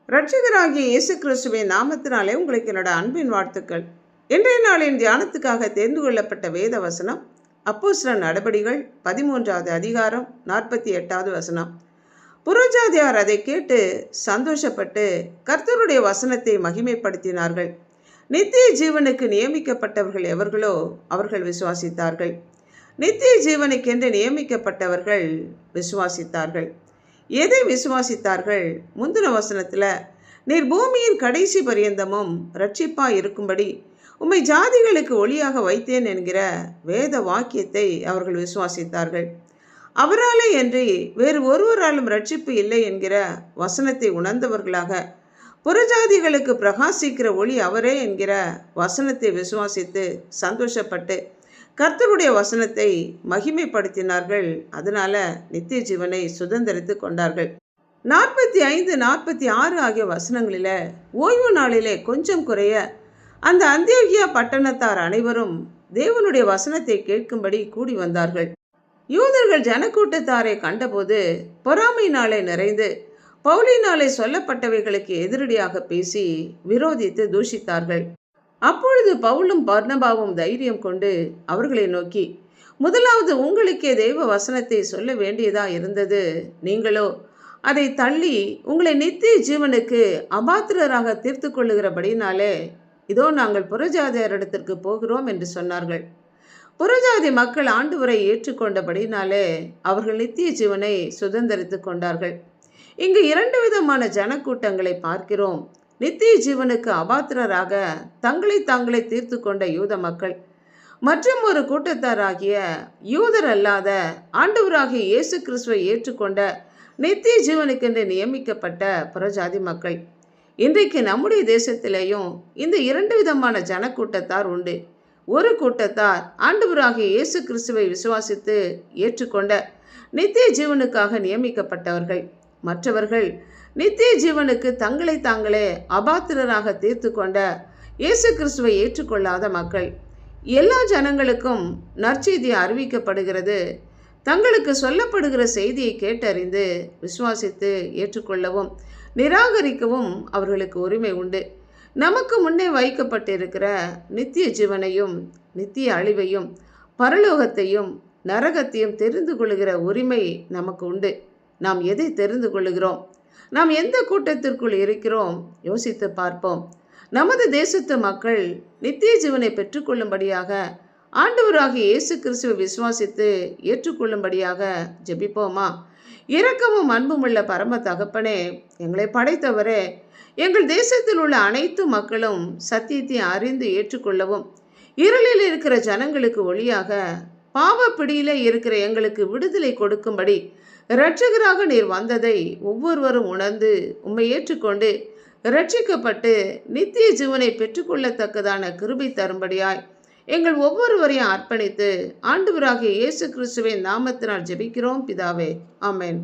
இரட்சகராகிய இயேசு கிறிஸ்துவின் நாமத்தினாலே உங்களுக்கு என்னோட அன்பின் வாழ்த்துக்கள். இன்றைய நாளின் தியானத்துக்காக தேர்ந்து கொள்ளப்பட்ட வேத வசனம் அப்போஸ்தலர் நடபடிகள் 13வது அதிகாரம் 48வது வசனம். புறஜாதியார் அதை கேட்டு சந்தோஷப்பட்டு கர்த்தருடைய வசனத்தை மகிமைப்படுத்தினார்கள். நித்திய ஜீவனுக்கு நியமிக்கப்பட்டவர்கள் எவர்களோ அவர்கள் விசுவாசித்தார்கள். நித்திய ஜீவனுக்கென்று நியமிக்கப்பட்டவர்கள் விசுவாசித்தார்கள். எதை விசுவாசித்தார்கள்? முந்தின வசனத்தில், நீர் பூமியின் கடைசி பரியந்தமும் ரட்சிப்பாய் இருக்கும்படி உம்மை ஜாதிகளுக்கு ஒளியாக வைத்தேன் என்கிற வேத வாக்கியத்தை அவர்கள் விசுவாசித்தார்கள். அவராலே என்று வேறு ஒருவராலும் ரட்சிப்பு இல்லை என்கிற வசனத்தை உணர்ந்தவர்களாக புறஜாதிகளுக்கு பிரகாசிக்கிற ஒளி அவரே என்கிற வசனத்தை விசுவாசித்து சந்தோஷப்பட்டு கர்த்தருடைய வசனத்தை மகிமைப்படுத்தினார்கள். அதனால நித்திய ஜீவனை சுதந்திரித்து கொண்டார்கள். 45, 46 ஆகிய வசனங்களில் ஓய்வு நாளிலே கொஞ்சம் குறைய அந்த அந்தியோகியா பட்டணத்தார் அனைவரும் தேவனுடைய வசனத்தை கேட்கும்படி கூடி வந்தார்கள். யூதர்கள் ஜனக்கூட்டத்தாரை கண்டபோது பொறாமையினாலே நிறைந்து பவுலினாலே சொல்லப்பட்டவைகளுக்கு எதிரடியாக பேசி விரோதித்து தூஷித்தார்கள். அப்பொழுது பவுலும் பர்னபாவும் தைரியம் கொண்டு அவர்களை நோக்கி, முதலாவது உங்களுக்கே தெய்வ வசனத்தை சொல்ல வேண்டியதா இருந்தது, நீங்களோ அதை தள்ளி உங்களை நித்திய ஜீவனுக்கு அபாத்திரராக தீர்த்து கொள்ளுகிறபடினாலே இதோ நாங்கள் புறஜாதியாரிடத்திற்கு போகிறோம் என்று சொன்னார்கள். புறஜாதி மக்கள் ஆண்டவரை ஏற்றுக்கொண்டபடினாலே அவர்கள் நித்திய ஜீவனை சுதந்திரித்து கொண்டார்கள். இங்கு 2 விதமான ஜனக்கூட்டங்களை பார்க்கிறோம். நித்திய ஜீவனுக்கு அபாத்திரராக தங்களை தாங்களே தீர்த்து கொண்ட யூத மக்கள், மற்றும் ஒரு கூட்டத்தாராகிய யூதர் அல்லாத ஆண்டவராகிய இயேசு கிறிஸ்துவை ஏற்றுக்கொண்ட நித்திய ஜீவனுக்கென்று நியமிக்கப்பட்ட புறஜாதி மக்கள். இன்றைக்கு நம்முடைய தேசத்திலேயும் இந்த 2 விதமான ஜனக்கூட்டத்தார் உண்டு. ஒரு கூட்டத்தார் ஆண்டவராகிய இயேசு கிறிஸ்துவை விசுவாசித்து ஏற்றுக்கொண்ட நித்திய ஜீவனுக்காக நியமிக்கப்பட்டவர்கள். மற்றவர்கள் நித்திய ஜீவனுக்கு தங்களை தாங்களே அபாத்திரராக தீர்த்து கொண்ட இயேசு கிறிஸ்துவை ஏற்றுக்கொள்ளாத மக்கள். எல்லா ஜனங்களுக்கும் நற்செய்தி அறிவிக்கப்படுகிறது. தங்களுக்கு சொல்லப்படுகிற செய்தியை கேட்டறிந்து விசுவாசித்து ஏற்றுக்கொள்ளவும் நிராகரிக்கவும் அவர்களுக்கு உரிமை உண்டு. நமக்கு முன்னே வைக்கப்பட்டிருக்கிற நித்திய ஜீவனையும் நித்திய அழிவையும் பரலோகத்தையும் நரகத்தையும் தெரிந்து கொள்ளுகிற உரிமை நமக்கு உண்டு. நாம் எதை தெரிந்து கொள்ளுகிறோம்? நாம் எந்த கூட்டத்திற்குள் இருக்கிறோம்? யோசித்து பார்ப்போம். நமது தேசத்து மக்கள் நித்திய ஜீவனை பெற்றுக்கொள்ளும்படியாக ஆண்டவராகிய இயேசு கிறிஸ்துவை விசுவாசித்து ஏற்றுக்கொள்ளும்படியாக ஜெபிப்போமா? இரக்கமும் அன்பும் உள்ள பரம தகப்பனே, எங்களை படைத்தவரே, எங்கள் தேசத்தில் உள்ள அனைத்து மக்களும் சத்தியத்தை அறிந்து ஏற்றுக்கொள்ளவும், இருளில் இருக்கிற ஜனங்களுக்கு ஒளியாக, பாவ பிடியிலே இருக்கிற எங்களுக்கு விடுதலை கொடுக்கும்படி இரட்சகராக நீர் வந்ததை ஒவ்வொருவரும் உணர்ந்து உம்மை ஏற்றுக்கொண்டு இரட்சிக்கப்பட்டு நித்திய ஜீவனை பெற்றுக்கொள்ளத்தக்கதான கிருபை தரும்படியாய் எங்கள் ஒவ்வொருவரையும் அர்ப்பணித்து ஆண்டவராகிய இயேசு கிறிஸ்துவின் நாமத்தினால் ஜெபிக்கிறோம் பிதாவே. ஆமென்.